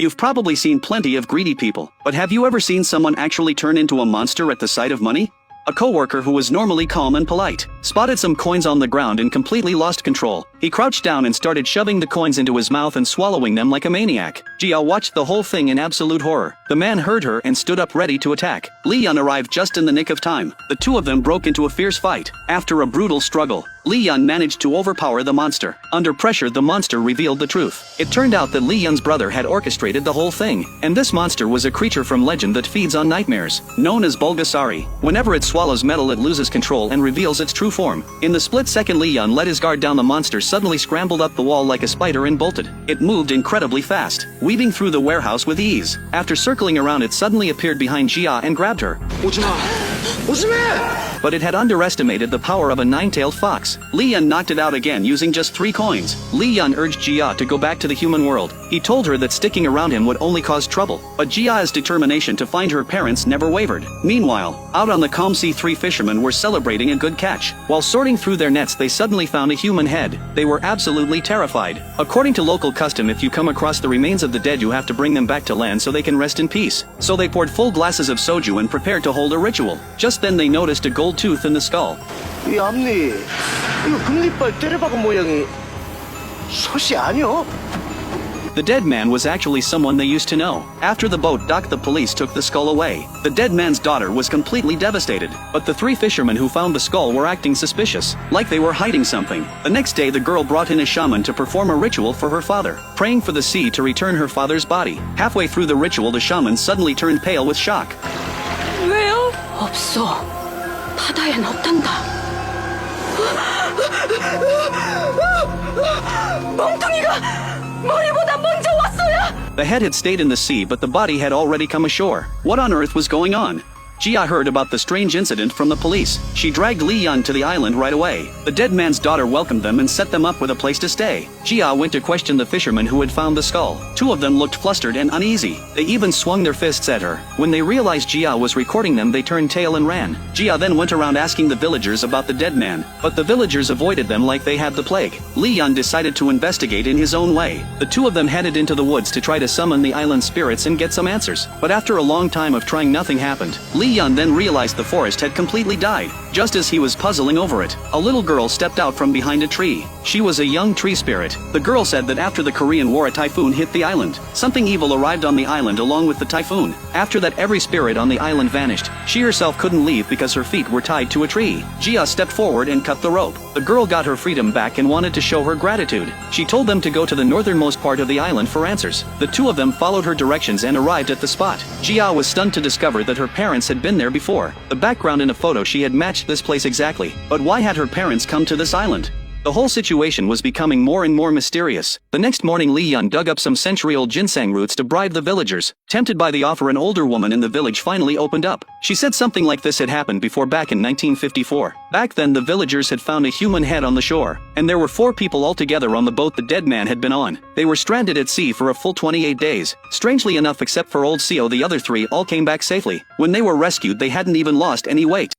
You've probably seen plenty of greedy people, but have you ever seen someone actually turn into a monster at the sight of money? A coworker who was normally calm and polite spotted some coins on the ground and completely lost control. He crouched down and started shoving the coins into his mouth and swallowing them like a maniac. Jia watched the whole thing in absolute horror. The man heard her and stood up ready to attack. Li Yun arrived just in the nick of time. The two of them broke into a fierce fight. After a brutal struggle, Li Yun managed to overpower the monster. Under pressure, the monster revealed the truth. It turned out that Li Yun's brother had orchestrated the whole thing, and this monster was a creature from legend that feeds on nightmares, known as Bulgasari. Whenever it swallows metal, it loses control and reveals its true form. In the split second Li Yun let his guard down, the monster suddenly scrambled up the wall like a spider and bolted. It moved incredibly fast, weaving through the warehouse with ease. After circling around, it suddenly appeared behind Jia and grabbed her. But it had underestimated the power of a nine-tailed fox. Li Yun knocked it out again using just 3 coins. Li Yun urged Jia to go back to the human world. He told her that sticking around him would only cause trouble, but Jia's determination to find her parents never wavered. Meanwhile, out on the calm sea, 3 fishermen were celebrating a good catch. While sorting through their nets, they suddenly found a human head. They were absolutely terrified. According to local custom, if you come across the remains of the dead, you have to bring them back to land so they can rest in peace. So they poured full glasses of soju and prepared to hold a ritual. Just then they noticed a gold tooth in the skull. 이 앞니, 이거 금리빨 때려박은 모양이 솥이 아니여? The dead man was actually someone they used to know. After the boat docked, the police took the skull away. The dead man's daughter was completely devastated, but the 3 fishermen who found the skull were acting suspicious, like they were hiding something. The next day, the girl brought in a shaman to perform a ritual for her father, praying for the sea to return her father's body. Halfway through the ritual, the shaman suddenly turned pale with shock. 왜요? 없어. 바다엔 없단다. 멍텅이가 머리보다 먼저 왔어요. The head had stayed in the sea, but the body had already come ashore. What on earth was going on? Jia heard about the strange incident from the police. She dragged Li Yun to the island right away. The dead man's daughter welcomed them and set them up with a place to stay. Jia went to question the fishermen who had found the skull. 2 of them looked flustered and uneasy. They even swung their fists at her. When they realized Jia was recording them, they turned tail and ran. Jia then went around asking the villagers about the dead man, but the villagers avoided them like they had the plague. Li Yun decided to investigate in his own way. The 2 of them headed into the woods to try to summon the island spirits and get some answers. But after a long time of trying, nothing happened. Li Yun then realized the forest had completely died. Just as he was puzzling over it, a little girl stepped out from behind a tree. She was a young tree spirit. The girl said that after the Korean War, a typhoon hit the island. Something evil arrived on the island along with the typhoon. After that, every spirit on the island vanished. She herself couldn't leave because her feet were tied to a tree. Jia stepped forward and cut the rope. The girl got her freedom back and wanted to show her gratitude. She told them to go to the northernmost part of the island for answers. The 2 of them followed her directions and arrived at the spot. Jia was stunned to discover that her parents had been there before. The background in a photo, she had matched this place exactly. But why had her parents come to this island? The whole situation was becoming more and more mysterious. The next morning, Li Yun dug up some century-old ginseng roots to bribe the villagers. Tempted by the offer, an older woman in the village finally opened up. She said something like this had happened before, back in 1954. Back then, the villagers had found a human head on the shore, and there were 4 people altogether on the boat the dead man had been on. They were stranded at sea for a full 28 days. Strangely enough, except for old Seo, the other 3 all came back safely. When they were rescued, they hadn't even lost any weight.